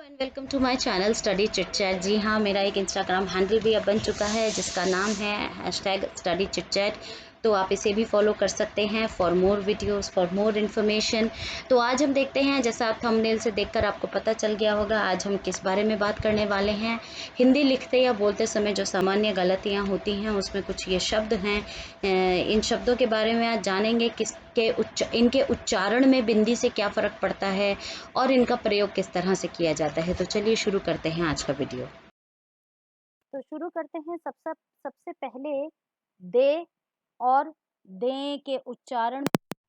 And welcome to my channel study chit chat. जी हाँ, मेरा एक इंस्टाग्राम हैंडल भी अब बन चुका है जिसका नाम है #स्टडी चिट चैट। तो आप इसे भी फॉलो कर सकते हैं for more videos, for more information. तो आज हम देखते हैं, जैसा आप थंबनेल से देखकर आपको पता चल गया होगा, आज हम किस बारे में बात करने वाले हैं। हिंदी लिखते या बोलते समय जो सामान्य गलतियाँ होती हैं उसमें कुछ ये शब्द हैं। इन शब्दों के बारे में आज जानेंगे, इनके उच्चारण में बिंदी से क्या फ़र्क पड़ता है और इनका प्रयोग किस तरह से किया जाता है। तो चलिए शुरू करते हैं आज का वीडियो। तो शुरू करते हैं। सबसे पहले दे और दें के उच्चारण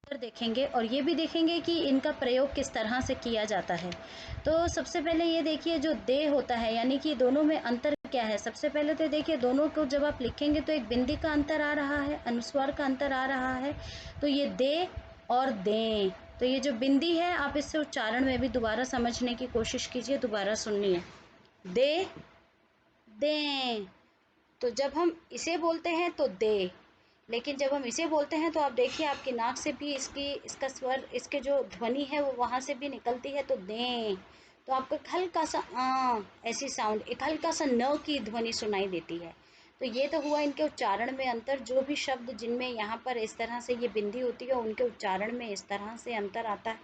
पर देखेंगे और ये भी देखेंगे कि इनका प्रयोग किस तरह से किया जाता है। तो सबसे पहले ये देखिए, जो दे होता है यानी कि दोनों में अंतर क्या है। सबसे पहले तो देखिए, दोनों को जब आप लिखेंगे तो एक बिंदी का अंतर आ रहा है, अनुस्वार का अंतर आ रहा है। तो ये दे और दें, तो ये जो बिंदी है आप इससे उच्चारण में भी दोबारा समझने की कोशिश कीजिए, दोबारा सुनिए। दे, दें। तो जब हम इसे बोलते हैं तो दे, लेकिन जब हम इसे बोलते हैं तो आप देखिए आपकी नाक से भी इसका स्वर, इसके जो ध्वनि है वो वहाँ से भी निकलती है। तो दें, तो आपको एक हल्का सा ऐसी साउंड, एक हल्का सा न की ध्वनि सुनाई देती है। तो ये तो हुआ इनके उच्चारण में अंतर। जो भी शब्द जिनमें यहाँ पर इस तरह से ये बिंदी होती है उनके उच्चारण में इस तरह से अंतर आता है।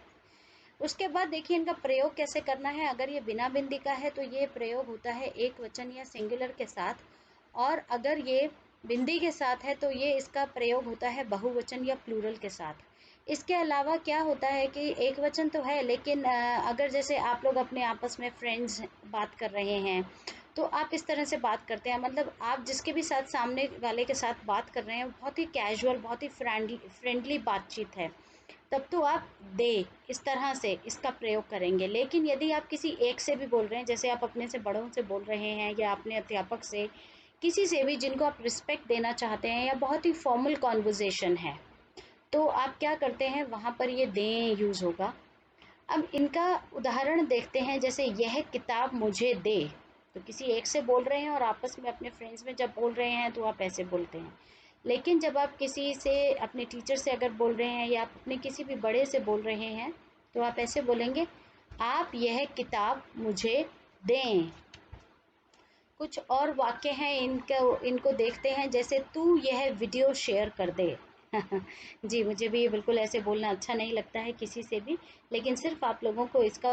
उसके बाद देखिए इनका प्रयोग कैसे करना है। अगर ये बिना बिंदी का है तो ये प्रयोग होता है एक वचन या सिंगुलर के साथ, और अगर ये बिंदी के साथ है तो ये इसका प्रयोग होता है बहुवचन या प्लूरल के साथ। इसके अलावा क्या होता है कि एक वचन तो है, लेकिन अगर जैसे आप लोग अपने आपस में फ्रेंड्स बात कर रहे हैं तो आप इस तरह से बात करते हैं, मतलब आप जिसके भी साथ, सामने वाले के साथ बात कर रहे हैं, बहुत ही कैजुअल, बहुत ही फ्रेंडली बातचीत है, तब तो आप दे इस तरह से इसका प्रयोग करेंगे। लेकिन यदि आप किसी एक से भी बोल रहे हैं, जैसे आप अपने से बड़ों से बोल रहे हैं या अपने अध्यापक से, किसी से भी जिनको आप रिस्पेक्ट देना चाहते हैं या बहुत ही फॉर्मल कॉन्वर्जेशन है, तो आप क्या करते हैं, वहाँ पर ये दें यूज़ होगा। अब इनका उदाहरण देखते हैं। जैसे यह किताब मुझे दे, तो किसी एक से बोल रहे हैं और आपस में अपने फ्रेंड्स में जब बोल रहे हैं तो आप ऐसे बोलते हैं। लेकिन जब आप किसी से, अपने टीचर से अगर बोल रहे हैं या आप अपने किसी भी बड़े से बोल रहे हैं तो आप ऐसे बोलेंगे, आप यह किताब मुझे दें। कुछ और वाक्य हैं, इनको इनको देखते हैं। जैसे तू यह वीडियो शेयर कर दे। जी, मुझे भी बिल्कुल ऐसे बोलना अच्छा नहीं लगता है किसी से भी, लेकिन सिर्फ आप लोगों को इसका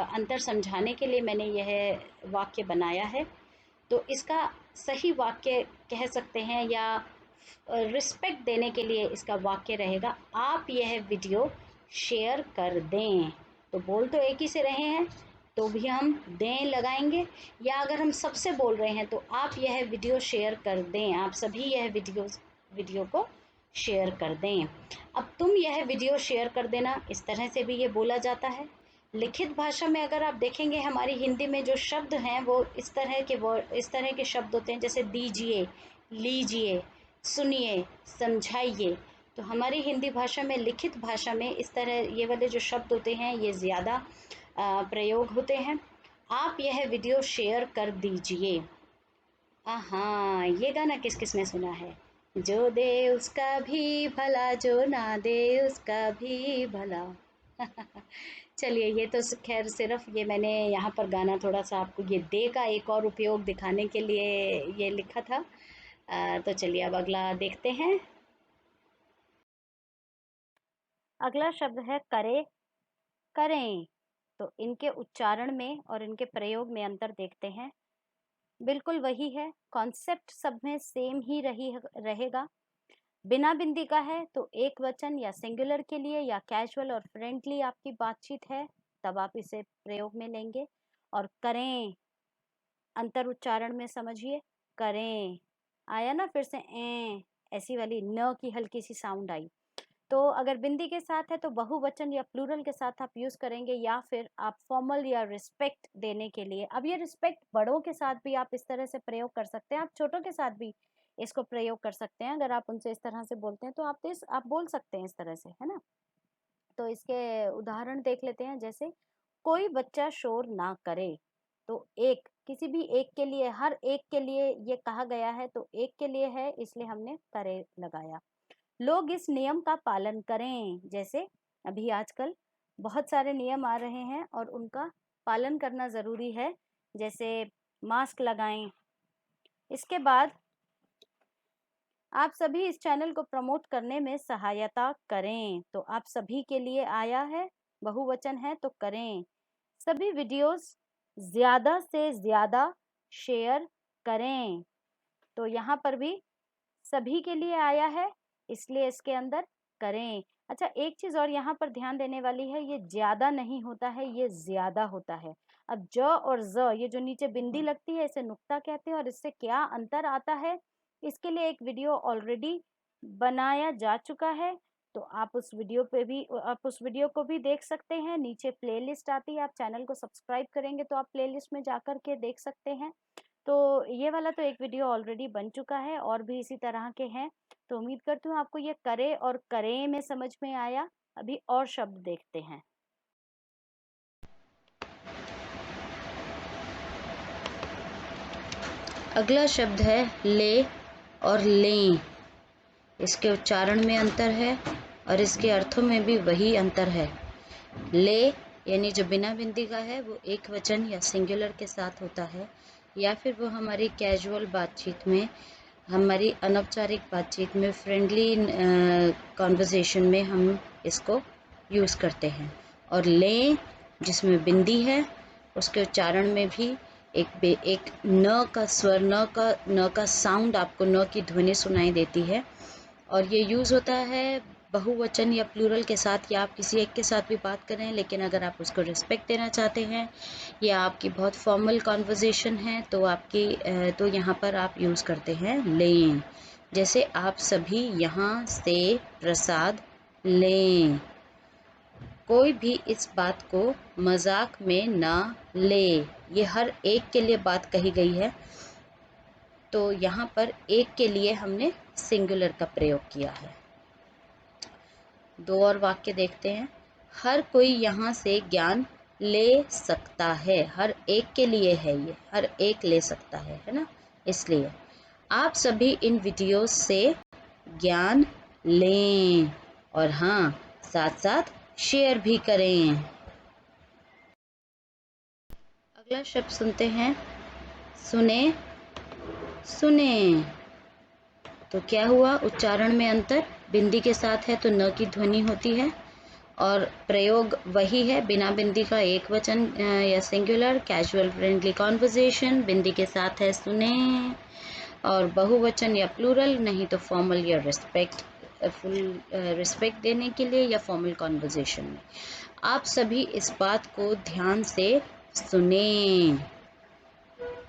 अंतर समझाने के लिए मैंने यह वाक्य बनाया है। तो इसका सही वाक्य कह सकते हैं, या रिस्पेक्ट देने के लिए इसका वाक्य रहेगा, आप यह वीडियो शेयर कर दें। तो बोल तो एक ही से रहे हैं तो भी हम दें लगाएंगे, या अगर हम सबसे बोल रहे हैं तो आप यह वीडियो शेयर कर दें, आप सभी यह वीडियो को शेयर कर दें। अब तुम यह वीडियो शेयर कर देना, इस तरह से भी ये बोला जाता है। लिखित भाषा में अगर आप देखेंगे, हमारी हिंदी में जो शब्द हैं वो इस तरह के शब्द होते हैं, जैसे दीजिए, लीजिए, सुनिए, समझाइए। तो हमारी हिंदी भाषा में, लिखित भाषा में इस तरह ये वाले जो शब्द होते हैं ये ज़्यादा प्रयोग होते हैं। आप यह वीडियो शेयर कर दीजिए। हाँ, ये गाना किस किस ने सुना है। जो दे उसका भी भला, जो ना दे उसका भी भला। चलिए, ये तो खैर सिर्फ ये मैंने यहाँ पर गाना थोड़ा सा आपको ये दे का एक और उपयोग दिखाने के लिए ये लिखा था। तो चलिए अब अगला देखते हैं। अगला शब्द है करे, करें। तो इनके उच्चारण में और इनके प्रयोग में अंतर देखते हैं। बिल्कुल वही है, कॉन्सेप्ट सब में सेम ही रहेगा। बिना बिंदी का है तो एक वचन या सिंगुलर के लिए या कैजुअल और फ्रेंडली आपकी बातचीत है, तब आप इसे प्रयोग में लेंगे। और करें, अंतर उच्चारण में समझिए, करें आया ना, फिर से ऐसी वाली न की हल्की सी साउंड आई। तो अगर बिंदी के साथ है तो बहुवचन या प्लूरल के साथ आप यूज करेंगे, या फिर आप फॉर्मल या रिस्पेक्ट देने के लिए। अब ये रिस्पेक्ट बड़ों के साथ भी आप इस तरह से प्रयोग कर सकते हैं, आप छोटों के साथ भी इसको प्रयोग कर सकते हैं। अगर आप उनसे इस तरह से बोलते हैं तो आप बोल सकते हैं इस तरह से, है ना। तो इसके उदाहरण देख लेते हैं। जैसे कोई बच्चा शोर ना करे, तो एक, किसी भी एक के लिए, हर एक के लिए ये कहा गया है, तो एक के लिए है इसलिए हमने करे लगाया। लोग इस नियम का पालन करें। जैसे अभी आजकल बहुत सारे नियम आ रहे हैं और उनका पालन करना ज़रूरी है, जैसे मास्क लगाएं। इसके बाद आप सभी इस चैनल को प्रमोट करने में सहायता करें। तो आप सभी के लिए आया है, बहुवचन है तो करें। सभी वीडियोस ज़्यादा से ज़्यादा शेयर करें। तो यहाँ पर भी सभी के लिए आया है, इसलिए इसके अंदर करें। अच्छा, एक चीज़ और यहाँ पर ध्यान देने वाली है, ये ज़्यादा नहीं होता है, ये ज़्यादा होता है। अब ज और ज, ये जो नीचे बिंदी लगती है, इसे नुक्ता कहते हैं। और इससे क्या अंतर आता है, इसके लिए एक वीडियो ऑलरेडी बनाया जा चुका है, तो आप उस वीडियो को भी देख सकते हैं। नीचे प्लेलिस्ट आती है, आप चैनल को सब्सक्राइब करेंगे तो आप प्लेलिस्ट में जाकर के देख सकते हैं। तो ये वाला तो एक वीडियो ऑलरेडी बन चुका है, और भी इसी तरह के हैं। तो उम्मीद करती हूँ आपको ये करे और करें में समझ में आया। अभी और शब्द देखते हैं। अगला शब्द है ले और लें। इसके उच्चारण में अंतर है और इसके अर्थों में भी वही अंतर है। ले यानी जो बिना बिंदी का है वो एक वचन या सिंगुलर के साथ होता है, या फिर वो हमारी कैजुअल बातचीत में, हमारी अनौपचारिक बातचीत में, फ्रेंडली कॉन्वर्सेशन में हम इसको यूज़ करते हैं। और लें जिसमें बिंदी है, उसके उच्चारण में भी एक न का स्वर, न का साउंड, आपको न की ध्वनि सुनाई देती है। और ये यूज़ होता है बहुवचन या प्लूरल के साथ, या आप किसी एक के साथ भी बात करें, लेकिन अगर आप उसको रिस्पेक्ट देना चाहते हैं या आपकी बहुत फॉर्मल कॉन्वर्जेसन है तो यहाँ पर आप यूज़ करते हैं लें। जैसे आप सभी यहाँ से प्रसाद लें। कोई भी इस बात को मजाक में ना ले, ये हर एक के लिए बात कही गई है। तो यहाँ पर एक के लिए हमने सिंगुलर का प्रयोग किया है। दो और वाक्य देखते हैं। हर कोई यहाँ से ज्ञान ले सकता है। हर एक के लिए है, ये हर एक ले सकता है ना। इसलिए आप सभी इन वीडियोस से ज्ञान लें और हाँ, साथ साथ शेयर भी करें। अगला शब्द सुनते हैं, सुने सुने। तो क्या हुआ, उच्चारण में अंतर, बिंदी के साथ है तो न की ध्वनि होती है, और प्रयोग वही है, बिना बिंदी का एक वचन या सिंगुलर, कैजुअल फ्रेंडली कॉन्वर्जेशन, बिंदी के साथ है सुने, और बहुवचन या प्लूरल, नहीं तो फॉर्मल या फुल रिस्पेक्ट देने के लिए या फॉर्मल कॉन्वर्जेशन में। आप सभी इस बात को ध्यान से सुने।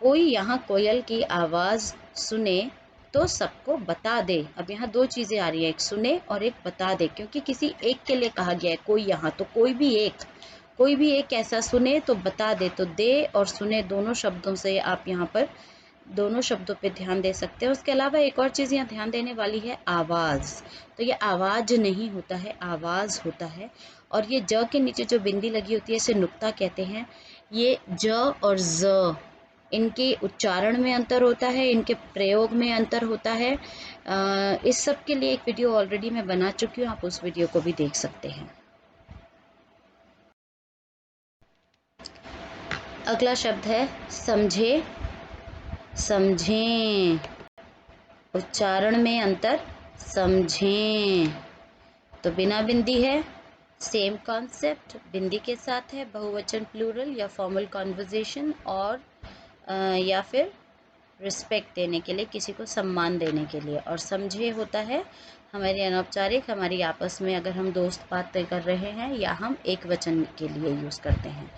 कोई यहाँ कोयल की आवाज़ सुने तो सबको बता दे। अब यहाँ दो चीज़ें आ रही है, एक सुने और एक बता दे, क्योंकि किसी एक के लिए कहा गया है कोई यहाँ, तो कोई भी एक ऐसा सुने तो बता दे। तो दे और सुने दोनों शब्दों से आप यहाँ पर दोनों शब्दों पे ध्यान दे सकते हैं। उसके अलावा एक और चीज़ यहाँ ध्यान देने वाली है, आवाज़। तो ये आवाज़ नहीं होता है, आवाज़ होता है। और ये ज के नीचे जो बिंदी लगी होती है इसे नुक्ता कहते हैं। ये ज और ज, इनके उच्चारण में अंतर होता है, इनके प्रयोग में अंतर होता है। इस सब के लिए एक वीडियो ऑलरेडी मैं बना चुकी हूँ, आप उस वीडियो को भी देख सकते हैं। अगला शब्द है समझे समझें। उच्चारण में अंतर, समझें। तो बिना बिंदी है, सेम कॉन्सेप्ट, बिंदी के साथ है, बहुवचन प्लूरल या फॉर्मल कॉन्वर्जेशन, और या फिर रिस्पेक्ट देने के लिए, किसी को सम्मान देने के लिए। और समझे होता है हमारी अनौपचारिक, हमारी आपस में अगर हम दोस्त बातें कर रहे हैं या हम एक वचन के लिए यूज़ करते हैं।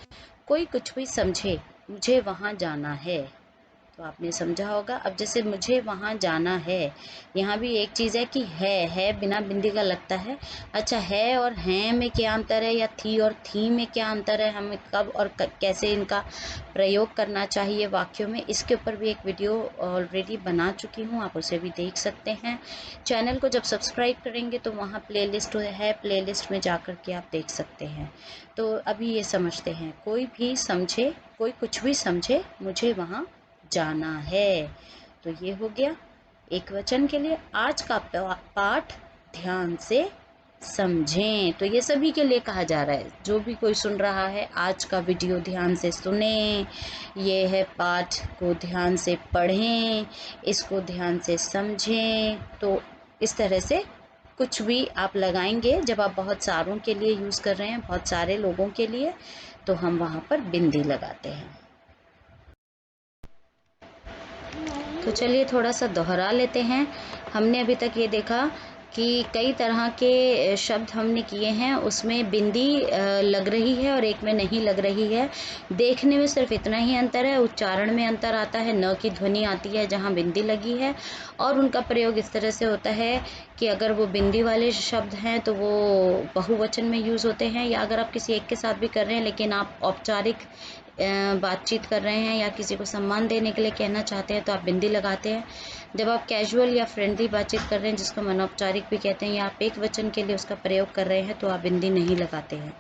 कोई कुछ भी समझे, मुझे वहाँ जाना है, तो आपने समझा होगा। अब जैसे मुझे वहाँ जाना है, यहाँ भी एक चीज़ है कि है बिना बिंदी का लगता है। अच्छा, है और हैं में क्या अंतर है, या थी और थी में क्या अंतर है, हमें कब और कैसे इनका प्रयोग करना चाहिए वाक्यों में, इसके ऊपर भी एक वीडियो ऑलरेडी बना चुकी हूँ, आप उसे भी देख सकते हैं। चैनल को जब सब्सक्राइब करेंगे तो वहाँ प्लेलिस्ट है, प्लेलिस्ट में जा कर के आप देख सकते हैं। तो अभी ये समझते हैं, कोई भी समझे, कोई कुछ भी समझे, मुझे वहाँ जाना है। तो ये हो गया एक वचन के लिए। आज का पाठ ध्यान से समझें। तो ये सभी के लिए कहा जा रहा है, जो भी कोई सुन रहा है आज का वीडियो ध्यान से सुने, ये है पाठ को ध्यान से पढ़ें, इसको ध्यान से समझें। तो इस तरह से कुछ भी आप लगाएंगे, जब आप बहुत सारों के लिए यूज़ कर रहे हैं, बहुत सारे लोगों के लिए, तो हम वहाँ पर बिंदी लगाते हैं। तो चलिए थोड़ा सा दोहरा लेते हैं। हमने अभी तक ये देखा कि कई तरह के शब्द हमने किए हैं, उसमें बिंदी लग रही है और एक में नहीं लग रही है। देखने में सिर्फ इतना ही अंतर है, उच्चारण में अंतर आता है, न की ध्वनि आती है जहाँ बिंदी लगी है। और उनका प्रयोग इस तरह से होता है कि अगर वो बिंदी वाले शब्द हैं तो वो बहुवचन में यूज़ होते हैं, या अगर आप किसी एक के साथ भी कर रहे हैं लेकिन आप औपचारिक बातचीत कर रहे हैं या किसी को सम्मान देने के लिए कहना चाहते हैं तो आप बिंदी लगाते हैं। जब आप कैजुअल या फ्रेंडली बातचीत कर रहे हैं, जिसको अनौपचारिक भी कहते हैं, या आप एक वचन के लिए उसका प्रयोग कर रहे हैं, तो आप बिंदी नहीं लगाते हैं।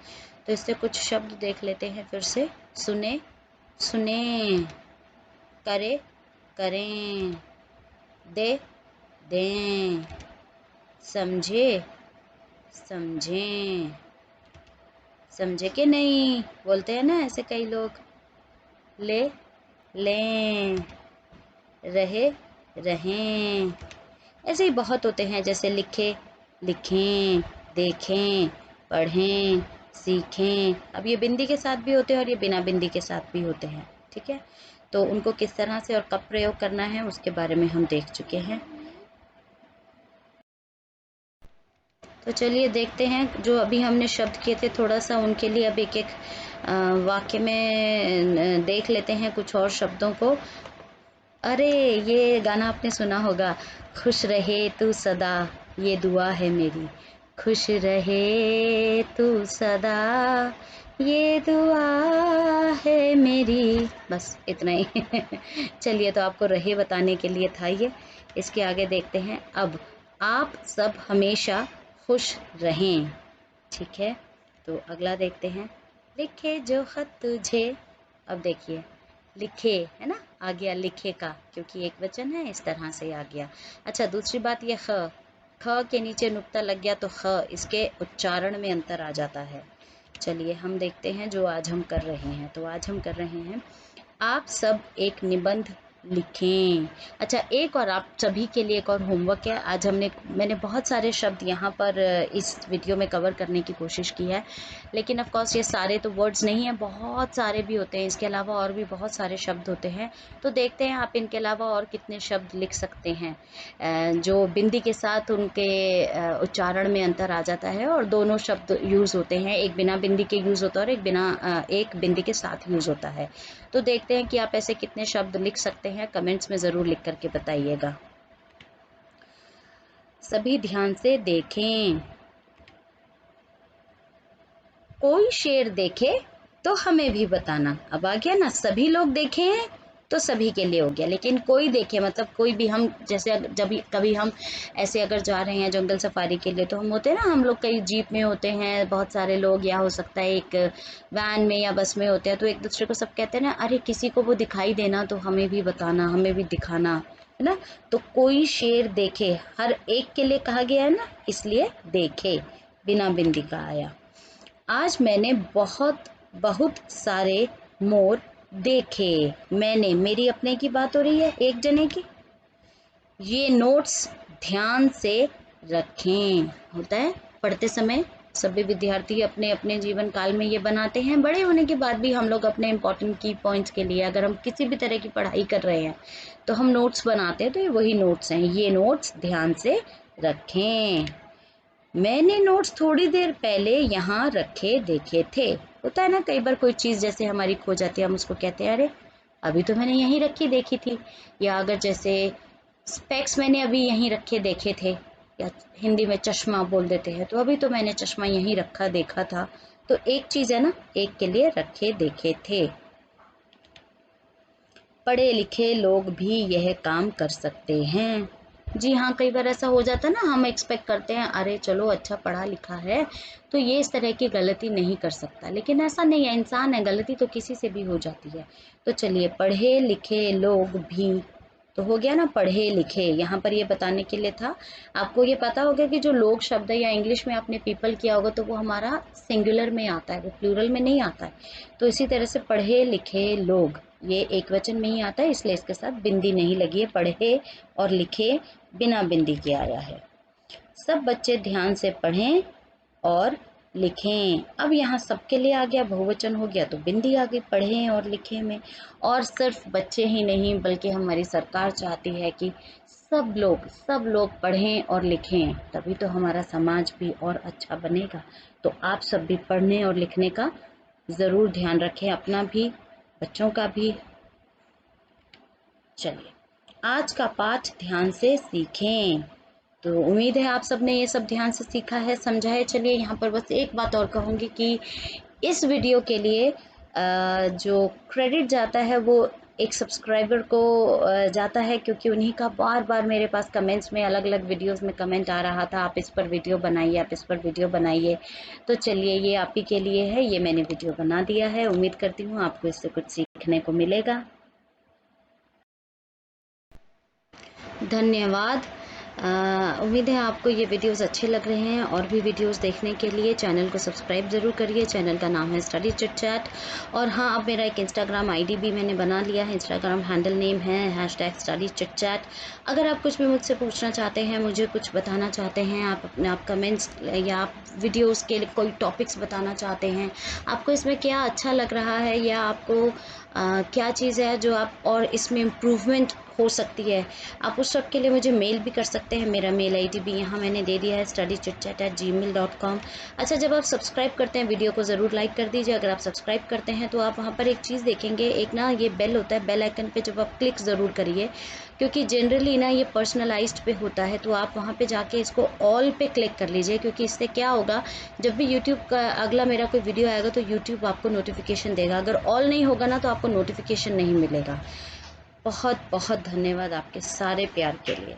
तो इससे कुछ शब्द देख लेते हैं फिर से। सुने, सुने, करे, करें, दे, दें, समझे, समझें। समझे कि नहीं बोलते हैं ना ऐसे कई लोग। ले, लें, रहे, रहें। ऐसे ही बहुत होते हैं, जैसे लिखे, लिखें, देखें, पढ़ें, सीखें। अब ये बिंदी के साथ भी होते हैं और ये बिना बिंदी के साथ भी होते हैं, ठीक है। तो उनको किस तरह से और कब प्रयोग करना है उसके बारे में हम देख चुके हैं। तो चलिए देखते हैं, जो अभी हमने शब्द किए थे थोड़ा सा उनके लिए अब एक एक वाक्य में देख लेते हैं कुछ और शब्दों को। अरे ये गाना आपने सुना होगा, खुश रहे तू सदा, ये दुआ है मेरी। खुश रहे तू सदा, ये दुआ है मेरी। बस इतना ही। चलिए, तो आपको रहे बताने के लिए था ये। इसके आगे देखते हैं। अब आप सब हमेशा खुश रहें, ठीक है। तो अगला देखते हैं। लिखे जो खत तुझे। अब देखिए, लिखे है ना, आ गया लिखे का, क्योंकि एक वचन है, इस तरह से आ गया। अच्छा, दूसरी बात, ये ख, ख के नीचे नुक्ता लग गया तो ख, इसके उच्चारण में अंतर आ जाता है। चलिए हम देखते हैं जो आज हम कर रहे हैं। तो आज हम कर रहे हैं, आप सब एक निबंध लिखें। अच्छा, एक और आप सभी के लिए एक और होमवर्क है। आज मैंने बहुत सारे शब्द यहाँ पर इस वीडियो में कवर करने की कोशिश की है, लेकिन ऑफ कोर्स ये सारे तो वर्ड्स नहीं हैं, बहुत सारे भी होते हैं। इसके अलावा और भी बहुत सारे शब्द होते हैं। तो देखते हैं आप इनके अलावा और कितने शब्द लिख सकते हैं जो बिंदी के साथ उनके उच्चारण में अंतर आ जाता है, और दोनों शब्द यूज़ होते हैं। एक बिना बिंदी के यूज़ होता है और एक बिंदी के साथ यूज़ होता है। तो देखते हैं कि आप ऐसे कितने शब्द लिख सकते हैं। कमेंट्स में ज़रूर लिख करके बताइएगा। सभी ध्यान से देखें। कोई शेर देखे तो हमें भी बताना। अब आ गया ना, सभी लोग देखे हैं तो सभी के लिए हो गया, लेकिन कोई देखे मतलब कोई भी, हम जैसे जब कभी हम ऐसे अगर जा रहे हैं जंगल सफारी के लिए, तो हम होते हैं ना, हम लोग कई जीप में होते हैं बहुत सारे लोग, या हो सकता है एक वैन में या बस में होते हैं, तो एक दूसरे को सब कहते हैं ना, अरे किसी को वो दिखाई देना तो हमें भी बताना, हमें भी दिखाना, है ना। तो कोई शेर देखे, हर एक के लिए कहा गया है ना, इसलिए देखे बिना बिंदी का आया। आज मैंने बहुत सारे मोर देखे। मैंने, मेरी अपने की बात हो रही है, एक जने की। ये नोट्स ध्यान से रखें। होता है पढ़ते समय, सभी विद्यार्थी अपने अपने जीवन काल में ये बनाते हैं। बड़े होने के बाद भी हम लोग अपने इम्पोर्टेंट की पॉइंट्स के लिए, अगर हम किसी भी तरह की पढ़ाई कर रहे हैं तो हम नोट्स बनाते हैं। तो ये वही नोट्स हैं, ये नोट्स ध्यान से रखें। मैंने नोट्स थोड़ी देर पहले यहाँ रखे देखे थे। होता है ना, कई बार कोई चीज़ जैसे हमारी खो जाती है, हम उसको कहते हैं, अरे अभी तो मैंने यहीं रखी देखी थी। या अगर जैसे स्पेक्स मैंने अभी यहीं रखे देखे थे, या हिंदी में चश्मा बोल देते हैं, तो अभी तो मैंने चश्मा यहीं रखा देखा था। तो एक चीज़ है ना, एक के लिए रखे देखे थे। पढ़े लिखे लोग भी यह काम कर सकते हैं। जी हाँ, कई बार ऐसा हो जाता है ना, हम एक्सपेक्ट करते हैं अरे चलो अच्छा पढ़ा लिखा है तो ये इस तरह की गलती नहीं कर सकता, लेकिन ऐसा नहीं है, इंसान है, गलती तो किसी से भी हो जाती है। तो चलिए, पढ़े लिखे लोग भी तो हो गया ना पढ़े लिखे, यहाँ पर ये बताने के लिए था। आपको ये पता होगा कि जो लोग शब्द है या इंग्लिश में आपने पीपल किया होगा तो वो हमारा सिंगुलर में आता है, वो प्लूरल में नहीं आता है। तो इसी तरह से पढ़े लिखे लोग, ये एक वचन में ही आता है, इसलिए इसके साथ बिंदी नहीं लगी है। पढ़े और लिखे बिना बिंदी के आया है। सब बच्चे ध्यान से पढ़ें और लिखें। अब यहाँ सबके लिए आ गया, बहुवचन हो गया तो बिंदी आ गई पढ़ें और लिखें में। और सिर्फ बच्चे ही नहीं बल्कि हमारी सरकार चाहती है कि सब लोग पढ़ें और लिखें, तभी तो हमारा समाज भी और अच्छा बनेगा। तो आप सब भी पढ़ने और लिखने का ज़रूर ध्यान रखें, अपना भी, बच्चों का भी। चलिए, आज का पाठ ध्यान से सीखें। तो उम्मीद है आप सबने ये सब ध्यान से सीखा है, समझा है। चलिए, यहाँ पर बस एक बात और कहूँगी कि इस वीडियो के लिए जो क्रेडिट जाता है वो एक सब्सक्राइबर को जाता है, क्योंकि उन्हीं का बार बार मेरे पास कमेंट्स में, अलग अलग वीडियोस में कमेंट आ रहा था, आप इस पर वीडियो बनाइए, आप इस पर वीडियो बनाइए। तो चलिए, ये आप ही के लिए है, ये मैंने वीडियो बना दिया है। उम्मीद करती हूँ आपको इससे कुछ सीखने को मिलेगा। धन्यवाद। उम्मीद है आपको ये वीडियोस अच्छे लग रहे हैं। और भी वीडियोस देखने के लिए चैनल को सब्सक्राइब ज़रूर करिए। चैनल का नाम है स्टडी चिट चैट। और हाँ, अब मेरा एक इंस्टाग्राम आईडी भी मैंने बना लिया है। इंस्टाग्राम हैंडल नेम है #स्टडी चिट चैट। अगर आप कुछ भी मुझसे पूछना चाहते हैं, मुझे कुछ बताना चाहते हैं, आप कमेंट्स या आप वीडियोज़ के लिए कोई टॉपिक्स बताना चाहते हैं, आपको इसमें क्या अच्छा लग रहा है या आपको क्या चीज़ है जो आप और इसमें इम्प्रूवमेंट हो सकती है, आप उस सब के लिए मुझे मेल भी कर सकते हैं। मेरा मेल आईडी भी यहाँ मैंने दे दिया है, studychitchat@gmail.com। अच्छा, जब आप सब्सक्राइब करते हैं वीडियो को ज़रूर लाइक कर दीजिए। अगर आप सब्सक्राइब करते हैं तो आप वहाँ पर एक चीज़ देखेंगे, एक ना ये बेल होता है, बेल आइकन पे जब आप क्लिक ज़रूर करिए, क्योंकि जनरली ना ये पर्सनलाइज्ड पे होता है। तो आप वहाँ पे जाके इसको ऑल पे क्लिक कर लीजिए, क्योंकि इससे क्या होगा, जब भी यूट्यूब का अगला मेरा कोई वीडियो आएगा तो यूट्यूब आपको नोटिफिकेशन देगा। अगर ऑल नहीं होगा ना तो आपको नोटिफिकेशन नहीं मिलेगा। बहुत बहुत धन्यवाद आपके सारे प्यार के लिए।